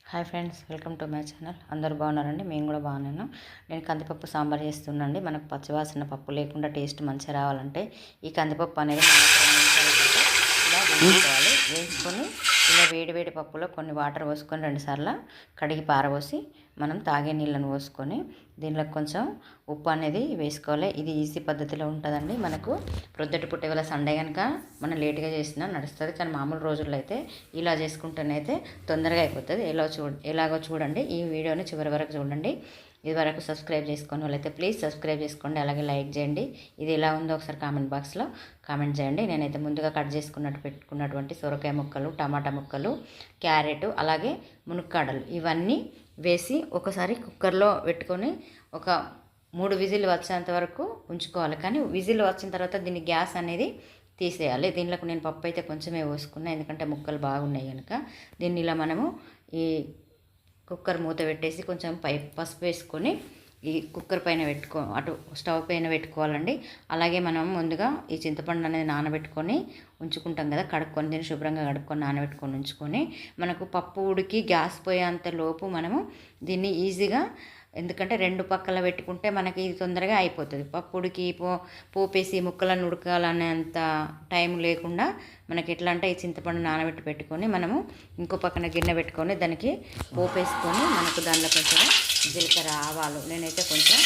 Hi friends, welcome to my channel. అందరూ బాగున్నారండి? మేము కూడా బాగున్నాను. నేను కందిపప్పు సాంబార్ చేస్తున్నాండి. మనకు పచ్చివాసన పప్పు లేకుండా టేస్ట్ మంచిగా రావాలంటే ఈ కందిపప్పు అనేది ఇలా వేయించుకోవాలి. వేయించుకొని ఇలా వేడి పప్పులో కొన్ని వాటర్ పోసుకొని 2 సార్లు కడిగి పారబోసి మనం తాగే నీళ్ళను పోసుకొని దీనిలో కొంచెం ఉప్పు అనేది వేసుకోవాలి. ఇది ఈజీ పద్ధతిలో ఉంటుందండి. మనకు ప్రొద్దుటి పుట్టే వేళ సండే కనుక మనం లేట్గా చేసినా నడుస్తుంది. కానీ మామూలు రోజుల్లో అయితే ఇలా చేసుకుంటేనైతే తొందరగా అయిపోతుంది. ఎలాగో చూడండి. ఈ వీడియోని చివరి వరకు చూడండి. ఇది వరకు సబ్స్క్రైబ్ చేసుకొని వాళ్ళైతే ప్లీజ్ సబ్స్క్రైబ్ చేసుకోండి, అలాగే లైక్ చేయండి. ఇది ఎలా ఉందో ఒకసారి కామెంట్ బాక్స్లో కామెంట్ చేయండి. నేనైతే ముందుగా కట్ పెట్టుకున్నటువంటి సొరకాయ ముక్కలు, టమాటా ముక్కలు, క్యారెట్, అలాగే మునక్కాడలు ఇవన్నీ వేసి ఒకసారి కుక్కర్లో పెట్టుకొని ఒక 3 విజిల్ వచ్చేంత వరకు ఉంచుకోవాలి. కానీ విజిల్ వచ్చిన తర్వాత దీన్ని గ్యాస్ అనేది తీసేయాలి. దీనిలోకి నేను పప్పు అయితే కొంచెమే పోసుకున్నా, ఎందుకంటే ముక్కలు బాగున్నాయి కనుక. దీన్ని ఇలా మనము ఈ కుక్కర్ మూత పెట్టేసి కొంచెం పసుపు వేసుకొని ఈ కుక్కర్ పైన అటు స్టవ్ పైన పెట్టుకోవాలండి. అలాగే మనం ముందుగా ఈ చింతపండు అనేది నానబెట్టుకొని ఉంచుకుంటాం కదా, కడుక్కొని దీన్ని శుభ్రంగా కడుక్కొని నానబెట్టుకొని ఉంచుకొని మనకు పప్పు ఉడికి గ్యాస్ పోయేంత లోపు మనము దీన్ని ఈజీగా, ఎందుకంటే 2 పక్కల పెట్టుకుంటే మనకి ఇది తొందరగా అయిపోతుంది. పప్పుడికి పోపేసి ముక్కలను ఉడకాలనేంత టైం లేకుండా మనకి ఎట్లా అంటే ఈ చింతపండు నానబెట్టి పెట్టుకొని మనము ఇంకో పక్కన గిన్నె పెట్టుకొని దానికి పోపేసుకొని మనకు దానిలో కొంచెం జీలకర్ర, ఆవాలు, నేనైతే కొంచెం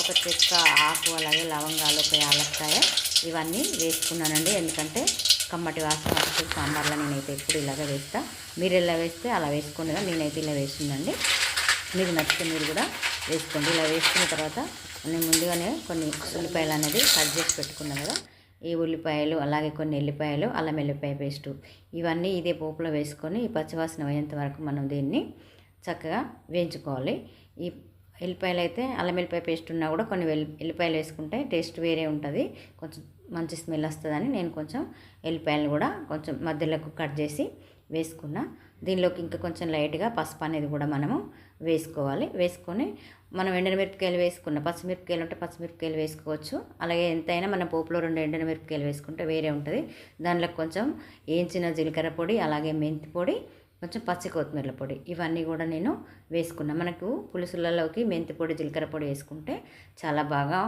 ఒక చెక్క ఆకు, అలాగే లవంగాలు, ఒక యాలక్కాయ ఇవన్నీ వేసుకున్నానండి. ఎందుకంటే కమ్మటి వాసన వస్తుంది సాంబార్లో. నేనైతే ఎప్పుడు ఇలాగ వేస్తా. మీరు ఎలా వేస్తే అలా వేసుకునేదా, నేనైతే ఇలా వేసిందండి. మీకు నచ్చితే మీరు కూడా వేసుకోండి. ఇలా వేసుకున్న తర్వాత నేను ముందుగానే కొన్ని ఉల్లిపాయలు అనేది కట్ చేసి పెట్టుకున్నాను కదా, ఈ ఉల్లిపాయలు, అలాగే కొన్ని ఎల్లిపాయలు, అల్లం వెల్లిపాయ పేస్టు ఇవన్నీ ఇదే పోపులో వేసుకొని ఈ పచ్చివాసన పోయేంత వరకు మనం దీన్ని చక్కగా వేయించుకోవాలి. ఈ ఎల్లిపాయలు అయితే అల్లం వెల్లిపాయ పేస్ట్ ఉన్నా కూడా కొన్ని ఎల్లిపాయలు వేసుకుంటే టేస్ట్ వేరే ఉంటుంది, కొంచెం మంచి స్మెల్ వస్తుందని నేను కొంచెం ఎల్లిపాయలు కూడా కొంచెం మధ్యలోకి కట్ చేసి వేసుకున్నా. దీనిలోకి ఇంకా కొంచెం లైట్గా పసుపు అనేది కూడా మనము వేసుకోవాలి. వేసుకొని మనం ఎండుమిరపకాయలు వేసుకున్న, పచ్చిమిరపకాయలు ఉంటే పచ్చిమిరపకాయలు వేసుకోవచ్చు. అలాగే ఎంతైనా మన పోపులో 2 ఎండుమిరపకాయలు వేసుకుంటే వేరే ఉంటుంది. దానిలో కొంచెం వేయించిన జీలకర్ర పొడి, అలాగే మెంతి పొడి, కొంచెం పచ్చి కొత్తిమీర పొడి ఇవన్నీ కూడా నేను వేసుకున్నా. మనకు పులుసులలోకి మెంతి పొడి, జీలకర్ర పొడి వేసుకుంటే చాలా బాగా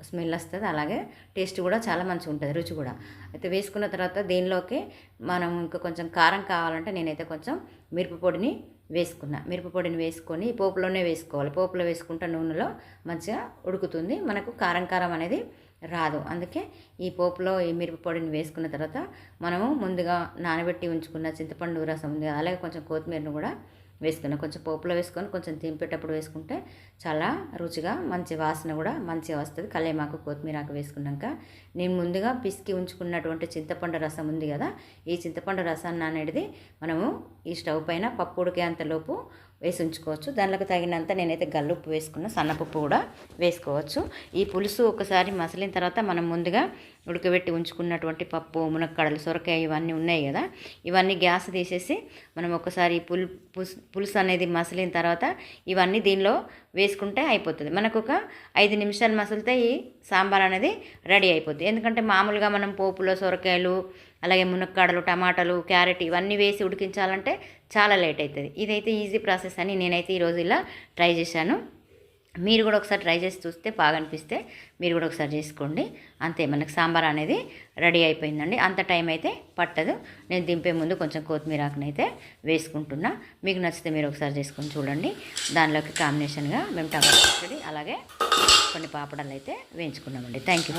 స్మెల్ వస్తుంది, అలాగే టేస్ట్ కూడా చాలా మంచిగా ఉంటుంది, రుచి కూడా. అయితే వేసుకున్న తర్వాత దీనిలోకి మనం ఇంకా కొంచెం కారం కావాలంటే నేనైతే కొంచెం మిరపపొడిని వేసుకున్నా. మిరపపొడిని వేసుకొని పోపులోనే వేసుకోవాలి. పోపులో వేసుకుంటే నూనెలో మంచిగా ఉడుకుతుంది, మనకు కారం అనేది రాదు. అందుకే ఈ పోపులో ఈ మిరపపొడిని వేసుకున్న తర్వాత మనము ముందుగా నానబెట్టి ఉంచుకున్న చింతపండు రసం ఉంది, అలాగే కొంచెం కొత్తిమీరను కూడా వేసుకున్నాం. కొంచెం పోపులో వేసుకొని కొంచెం దింపేటప్పుడు వేసుకుంటే చాలా రుచిగా మంచి వాసన కూడా మంచిగా వస్తుంది. కల్లేమాకు, కొత్తిమీరాకు వేసుకున్నాక నేను ముందుగా పిసికి ఉంచుకున్నటువంటి చింతపండు రసం ఉంది కదా, ఈ చింతపండు రసాన్ని అనేది మనము ఈ స్టవ్ పైన పప్పు ఉడికేంతలోపు వేసి ఉంచుకోవచ్చు. దానిలోకి తగినంత నేనైతే గల్లుప్పు వేసుకున్న, సన్నపప్పు కూడా వేసుకోవచ్చు. ఈ పులుసు ఒకసారి మసిలిన తర్వాత మనం ముందుగా ఉడకబెట్టి ఉంచుకున్నటువంటి పప్పు, మునక్కాడలు, సొరకాయ ఇవన్నీ ఉన్నాయి కదా, ఇవన్నీ గ్యాస్ తీసేసి మనం ఒకసారి పులుసు అనేది మసిలిన తర్వాత ఇవన్నీ దీనిలో వేసుకుంటే అయిపోతుంది. మనకు ఒక 5 నిమిషాలు మసిలితే ఈ సాంబార్ అనేది రెడీ అయిపోతుంది. ఎందుకంటే మామూలుగా మనం పోపులో సొరకాయలు, అలాగే మునక్కాడలు, టమాటాలు, క్యారెట్ ఇవన్నీ వేసి ఉడికించాలంటే చాలా లేట్ అవుతుంది. ఇదైతే ఈజీ ప్రాసెస్ అని నేనైతే ఈరోజు ఇలా ట్రై చేశాను. మీరు కూడా ఒకసారి ట్రై చేసి చూస్తే బాగా అనిపిస్తే మీరు కూడా ఒకసారి చేసుకోండి. అంతే, మనకు సాంబార్ అనేది రెడీ అయిపోయిందండి. అంత టైం అయితే పట్టదు. నేను దింపే ముందు కొంచెం కొత్తిమీర ఆకునైతే వేసుకుంటున్నా. మీకు నచ్చితే మీరు ఒకసారి చేసుకొని చూడండి. దానిలోకి కాంబినేషన్గా మేము టమాటా పచ్చడి, అలాగే కొన్ని పాపడాలు అయితే వేయించుకున్నామండి. Thank you.